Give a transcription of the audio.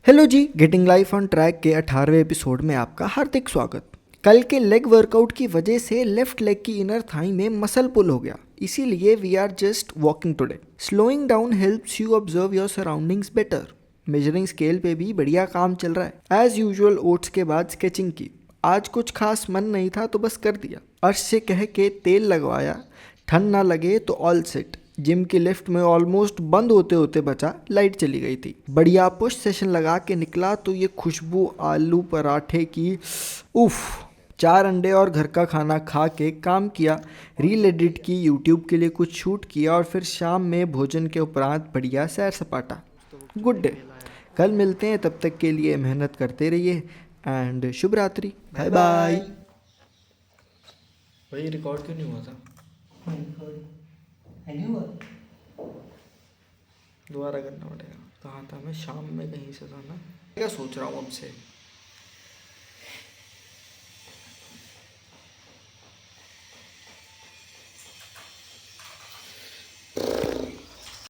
Hello जी, getting life on track के 18वें एपिसोड में आपका हार्दिक स्वागत। कल के लेग वर्कआउट की वजह से लेफ्ट लेग की इनर थाई में मसल पुल हो गया, इसीलिए we are just walking today. Slowing down helps you observe your surroundings better. Measuring scale पे भी बढ़िया काम चल रहा है। एज यूजुअल ओट्स के बाद स्केचिंग की। आज कुछ खास मन नहीं था तो बस कर दिया। अर्श से कह के तेल लगवाया, ठंड ना लगे तो ऑल सेट। जिम की लिफ्ट में ऑलमोस्ट बंद होते होते बचा, लाइट चली गई थी। बढ़िया पुश सेशन लगा के निकला तो ये खुशबू आलू पराठे की, उफ। 4 अंडे और घर का खाना खा के काम किया, रील एडिट की, यूट्यूब के लिए कुछ शूट किया और फिर शाम में भोजन के उपरांत बढ़िया सैर सपाटा। Good day. कल मिलते हैं, तब तक के लिए मेहनत करते रहिए एंड शुभ रात्रि। Bye bye. भाई रिकॉर्ड क्यों नहीं हुआ था? दोबारा करना पड़ेगा। कहा था मैं शाम में कहीं से था ना, क्या सोच रहा हूँ अब से।